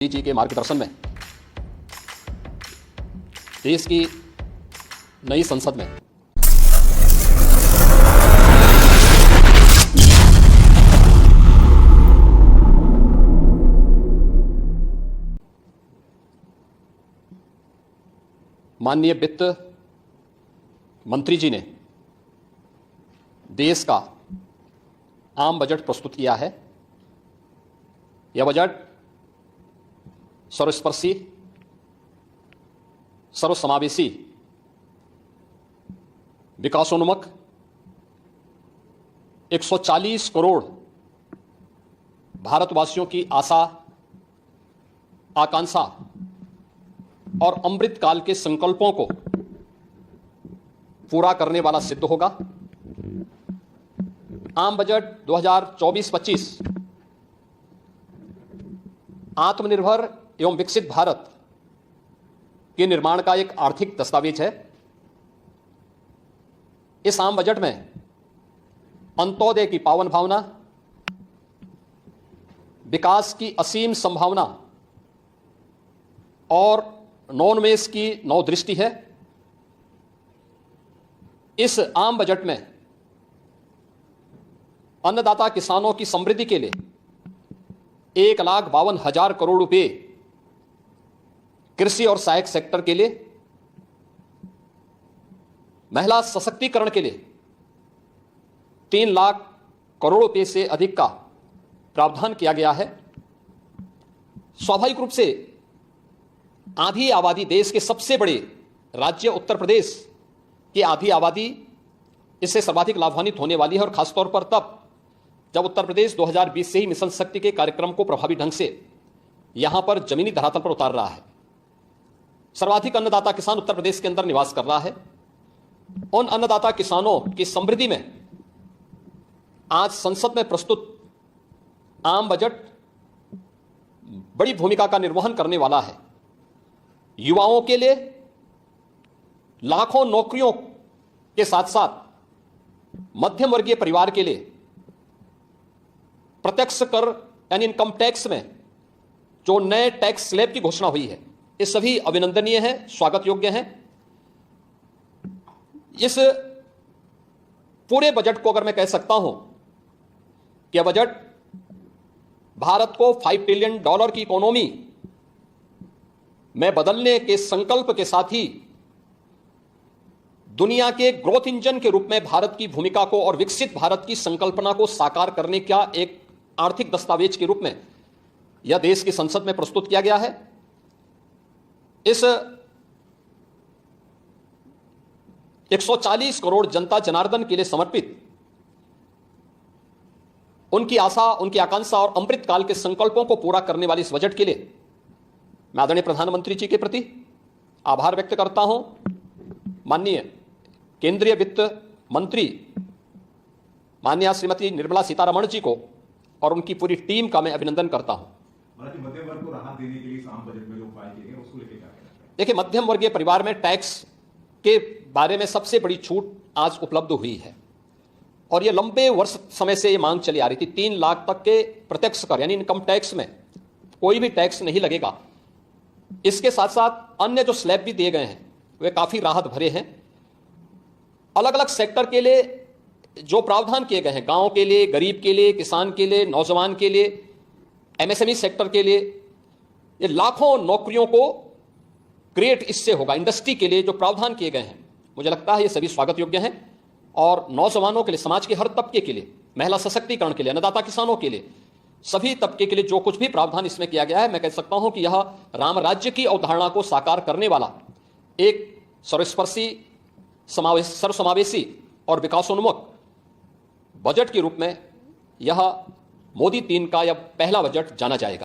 जी के मार्गदर्शन में देश की नई संसद में माननीय वित्त मंत्री जी ने देश का आम बजट प्रस्तुत किया है। यह बजट सर्वस्पर्शी, सर्वसमावेशी, विकासोन्मुख 140 करोड़ भारतवासियों की आशा, आकांक्षा और अमृत काल के संकल्पों को पूरा करने वाला सिद्ध होगा। आम बजट 2024-25 आत्मनिर्भर एवं विकसित भारत के निर्माण का एक आर्थिक दस्तावेज है। इस आम बजट में अंत्योदय की पावन भावना, विकास की असीम संभावना और नवोन्मेष की नवदृष्टि है। इस आम बजट में अन्नदाता किसानों की समृद्धि के लिए 1,52,000 करोड़ रुपए, कृषि और सहायक सेक्टर के लिए, महिला सशक्तिकरण के लिए 3 लाख करोड़ रुपए से अधिक का प्रावधान किया गया है। स्वाभाविक रूप से आधी आबादी, देश के सबसे बड़े राज्य उत्तर प्रदेश की आधी आबादी इससे सर्वाधिक लाभान्वित होने वाली है, और खासतौर पर तब जब उत्तर प्रदेश 2020 से ही मिशन शक्ति के कार्यक्रम को प्रभावी ढंग से यहां पर जमीनी धरातल पर उतार रहा है। सर्वाधिक अन्नदाता किसान उत्तर प्रदेश के अंदर निवास कर रहा है। उन अन्नदाता किसानों की समृद्धि में आज संसद में प्रस्तुत आम बजट बड़ी भूमिका का निर्वहन करने वाला है। युवाओं के लिए लाखों नौकरियों के साथ साथ मध्यम वर्गीय परिवार के लिए प्रत्यक्ष कर यानी इनकम टैक्स में जो नए टैक्स स्लैब की घोषणा हुई है, ये सभी अभिनंदनीय है, स्वागत योग्य है। इस पूरे बजट को अगर मैं कह सकता हूं कि यह बजट भारत को $5 ट्रिलियन की इकोनॉमी में बदलने के संकल्प के साथ ही दुनिया के ग्रोथ इंजन के रूप में भारत की भूमिका को और विकसित भारत की संकल्पना को साकार करने का एक आर्थिक दस्तावेज के रूप में यह देश की संसद में प्रस्तुत किया गया है। इस 140 करोड़ जनता जनार्दन के लिए समर्पित उनकी आशा, उनकी आकांक्षा और अमृत काल के संकल्पों को पूरा करने वाले इस बजट के लिए मैं आदरणीय प्रधानमंत्री जी के प्रति आभार व्यक्त करता हूं। माननीय केंद्रीय वित्त मंत्री माननीय श्रीमती निर्मला सीतारमण जी को और उनकी पूरी टीम का मैं अभिनंदन करता हूं। मध्यम वर्ग को राहत देने के लिए आम बजट में जो उपाय किए गए उसको लेकर क्या कहना चाहिए? देखिए, मध्यम वर्गीय परिवार में टैक्स के बारे में सबसे बड़ी छूट आज उपलब्ध हुई है, और यह लंबे वर्ष समय से यह मांग चली आ रही थी। 3 लाख तक के प्रत्यक्ष कर यानी इनकम टैक्स में कोई भी टैक्स नहीं लगेगा। इसके साथ साथ अन्य जो स्लैब भी दिए गए हैं वे काफी राहत भरे हैं। अलग अलग सेक्टर के लिए जो प्रावधान किए गए हैं, गांव के लिए, गरीब के लिए, किसान के लिए, नौजवान के लिए, एमएसएमई सेक्टर के लिए, ये लाखों नौकरियों को क्रिएट इससे होगा। इंडस्ट्री के लिए जो प्रावधान किए गए हैं, मुझे लगता है ये सभी स्वागत योग्य हैं। और नौजवानों के लिए, समाज के हर तबके के लिए, महिला सशक्तिकरण के लिए, अन्नदाता किसानों के लिए, सभी तबके के लिए जो कुछ भी प्रावधान इसमें किया गया है, मैं कह सकता हूं कि यह राम राज्य की अवधारणा को साकार करने वाला एक सर्वस्पर्शी, सर्वसमावेशी और विकासोन्मुख बजट के रूप में यह मोदी 3 का यह पहला बजट जाना जाएगा।